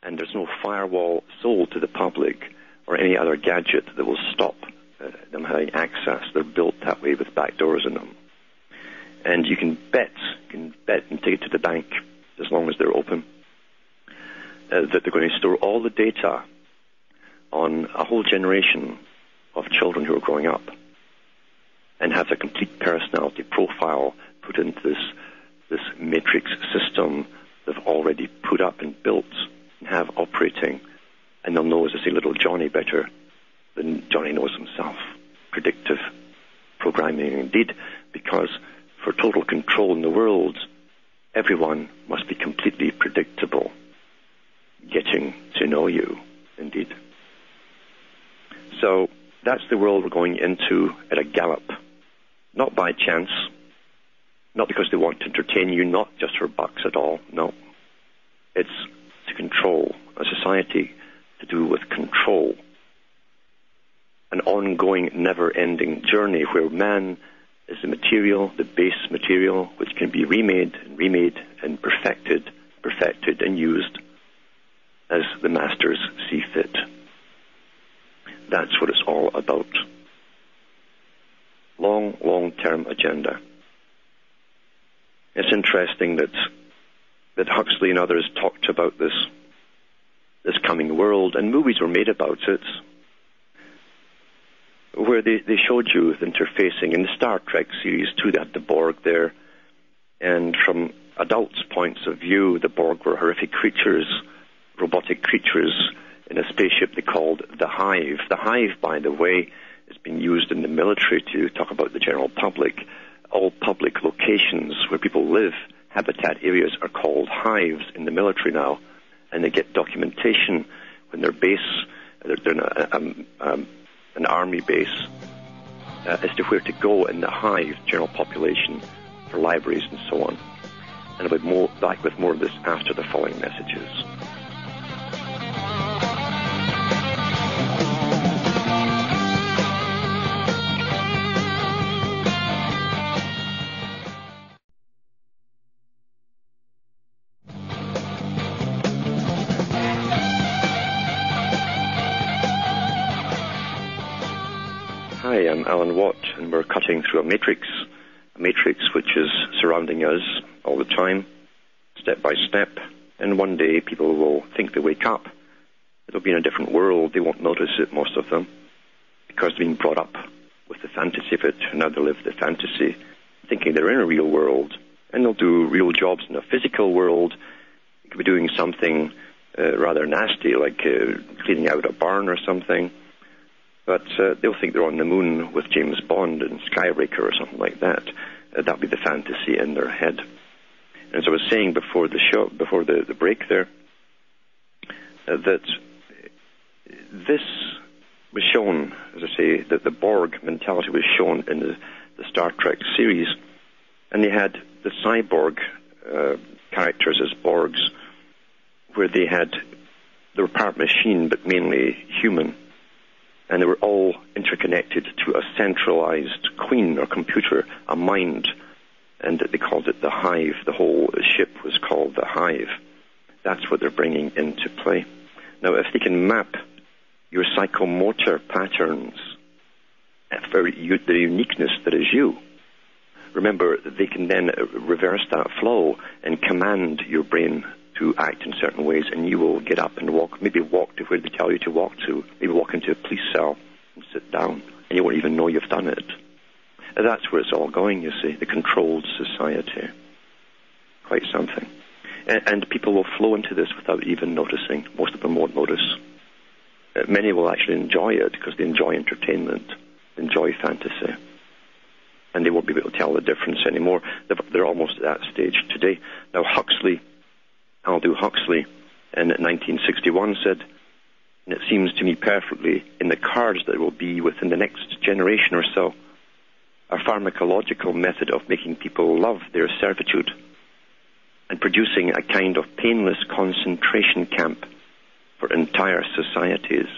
and there's no firewall sold to the public or any other gadget that will stop them having access. They're built that way with back doors in them. And you can bet and take it to the bank, as long as they're open, that they're going to store all the data on a whole generation of children who are growing up and have their complete personality profile put into this matrix system they've already put up and built and have operating. And they'll know, as I say, little Johnny better than Johnny knows himself. Predictive programming, indeed, because for total control in the world, everyone must be completely predictable, getting to know you, indeed. So that's the world we're going into at a gallop, not by chance, not because they want to entertain you, not just for bucks at all, no. It's to control a society, to do with control. An ongoing, never-ending journey where man is the material, the base material, which can be remade and perfected and used as the masters see fit. That's what it's all about. Long-term agenda. It's interesting that Huxley and others talked about this coming world, and movies were made about it, where they showed you the interfacing. In the Star Trek series too, they had the Borg there, and from adults' points of view, the Borg were horrific creatures, robotic creatures in a spaceship they called the Hive. The Hive, by the way, has been used in the military to talk about the general public. All public locations where people live, habitat areas, are called hives in the military now, and they get documentation when they're in an army base as to where to go in the hive, general population, for libraries and so on. And I'll be back with more of this after the following messages. Hi, I'm Alan Watt, and we're cutting through a matrix which is surrounding us all the time, step by step, and one day people will think they wake up. It'll be in a different world. They won't notice it, most of them, because they're being brought up with the fantasy of it, and now they live the fantasy, thinking they're in a real world, and they'll do real jobs in a physical world. They could be doing something rather nasty, like cleaning out a barn or something. But they'll think they're on the moon with James Bond and Skybreaker or something like that. That'll be the fantasy in their head. And as I was saying before the show, before the break there, that this was shown, as I say, that the Borg mentality was shown in the Star Trek series. And they had the cyborg characters as Borgs, where they were part machine but mainly human. And they were all interconnected to a centralized queen or computer, a mind, and they called it the Hive. The whole ship was called the Hive. That's what they're bringing into play. Now, if they can map your psychomotor patterns for the uniqueness that is you, remember, they can then reverse that flow and command your brain to act in certain ways, and you will get up and maybe walk to where they tell you to walk to, maybe walk into a police cell and sit down, and you won't even know you've done it. And that's where it's all going, you see, the controlled society. Quite something. And people will flow into this without even noticing. Most of them won't notice. Many will actually enjoy it because they enjoy entertainment, enjoy fantasy, and they won't be able to tell the difference anymore. They're almost at that stage today. Now, Aldous Huxley, in 1961 said, and it seems to me perfectly in the cards that it will be within the next generation or so, a pharmacological method of making people love their servitude and producing a kind of painless concentration camp for entire societies,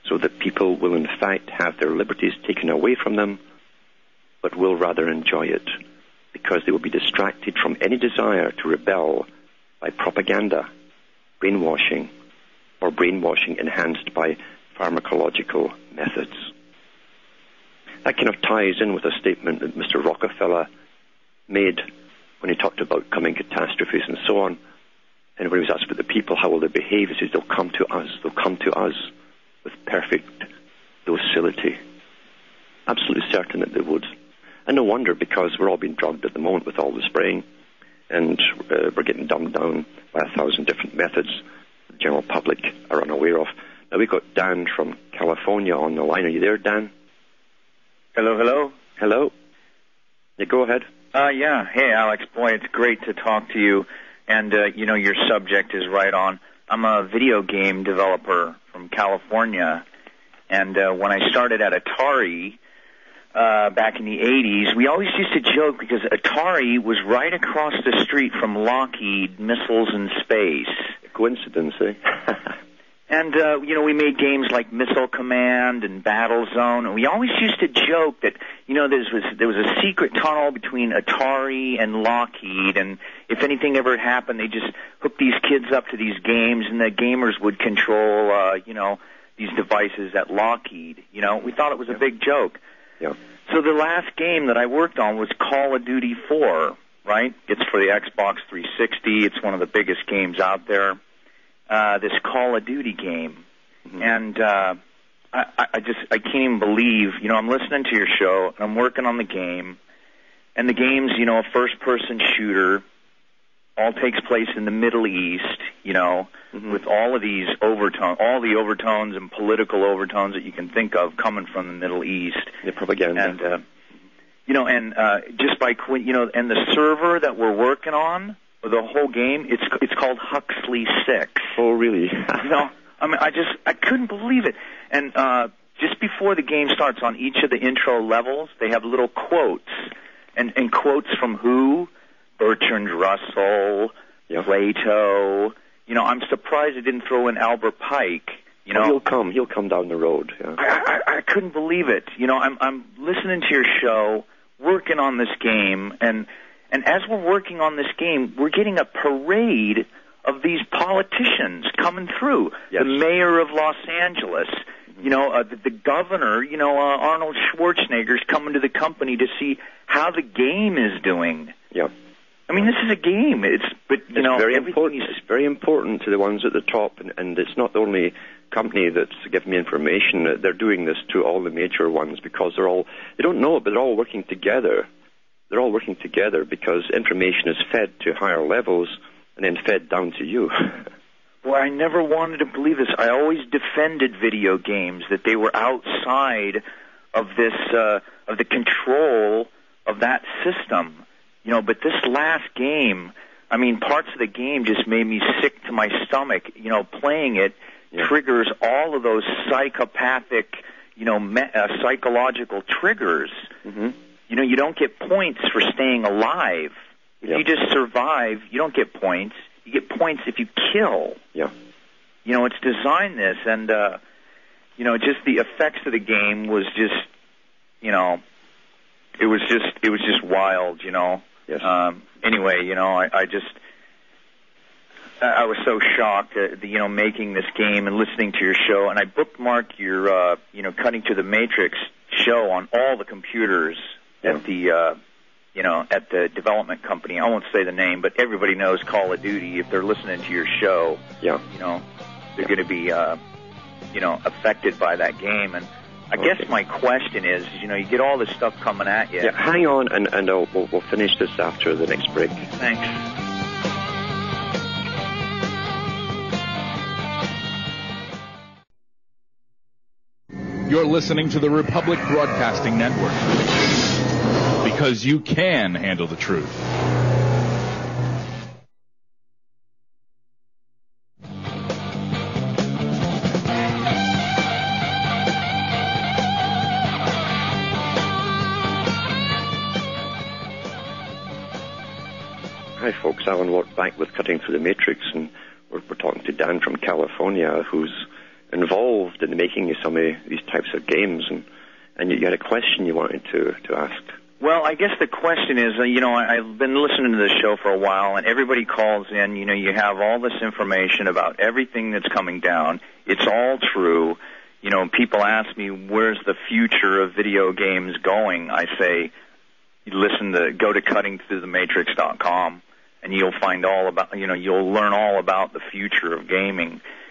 so that people will in fact have their liberties taken away from them, but will rather enjoy it, because they will be distracted from any desire to rebel by propaganda, brainwashing, or brainwashing enhanced by pharmacological methods. That kind of ties in with a statement that Mr. Rockefeller made when he talked about coming catastrophes and so on. And when he was asked about the people, how will they behave, he says, they'll come to us with perfect docility. Absolutely certain that they would. And no wonder, because we're all being drugged at the moment with all the spraying, and we're getting dumbed down by 1,000 different methods the general public are unaware of. Now, we've got Dan from California on the line. Are you there, Dan? Hello. Hello. Yeah, go ahead. Yeah. Hey, Alex. Boy, it's great to talk to you. And, your subject is right on. I'm a video game developer from California. And when I started at Atari back in the 80s, we always used to joke because Atari was right across the street from Lockheed Missiles in Space. Coincidence, eh? And, we made games like Missile Command and Battle Zone, and we always used to joke that, there was a secret tunnel between Atari and Lockheed, and if anything ever happened, they just hooked these kids up to these games, and the gamers would control, these devices at Lockheed. We thought it was a big joke. Yeah. So the last game that I worked on was Call of Duty 4, right? It's for the Xbox 360. It's one of the biggest games out there. This Call of Duty game. Mm-hmm. And I can't even believe, I'm listening to your show, and I'm working on the game, and the game's, a first-person shooter, all takes place in the Middle East, mm-hmm. with all of these all the overtones and political overtones that you can think of coming from the Middle East. The propaganda. And, just by, and the server that we're working on, the whole game, it's called Huxley 6. Oh, really? I couldn't believe it. And just before the game starts, on each of the intro levels, they have little quotes. And quotes from who? Bertrand Russell, yeah. Plato. I'm surprised they didn't throw in Albert Pike. He'll come down the road. Yeah. I couldn't believe it. I'm listening to your show, working on this game, and as we're working on this game, we're getting a parade of these politicians coming through. Yes. The mayor of Los Angeles, the governor, Arnold Schwarzenegger's coming to the company to see how the game is doing. Yeah. I mean, this is a game. It's very important. It's very important to the ones at the top, and it's not the only company that's giving me information. They're doing this to all the major ones because they don't know it, but they're all working together. They're all working together because information is fed to higher levels and then fed down to you. Well, I never wanted to believe this. I always defended video games, that they were outside of this, of the control of that system. But this last game, parts of the game just made me sick to my stomach. Playing it triggers all of those psychopathic, psychological triggers. Mm-hmm. You don't get points for staying alive. If you just survive, you don't get points. You get points if you kill. Yeah. It's designed this, and, just the effects of the game was just, it was just wild, Yes. Anyway, I was so shocked at making this game and listening to your show, and I bookmarked your, Cutting to the Matrix show on all the computers at the, at the development company. I won't say the name, but everybody knows Call of Duty. If they're listening to your show, they're going to be, affected by that game. And I guess my question is, you get all this stuff coming at you. Yeah, hang on, and we'll finish this after the next break. Thanks. You're listening to the Republic Broadcasting Network, because you can handle the truth. Hi, folks. Alan Watt back with Cutting Through the Matrix, and we're talking to Dan from California, who's involved in making some of these types of games, and you had a question you wanted to ask. Well, I guess the question is, I've been listening to this show for a while, and everybody calls in. You have all this information about everything that's coming down. It's all true. People ask me, where's the future of video games going? I say, go to cuttingthroughthematrix.com, and you'll find all about, you'll learn all about the future of gaming.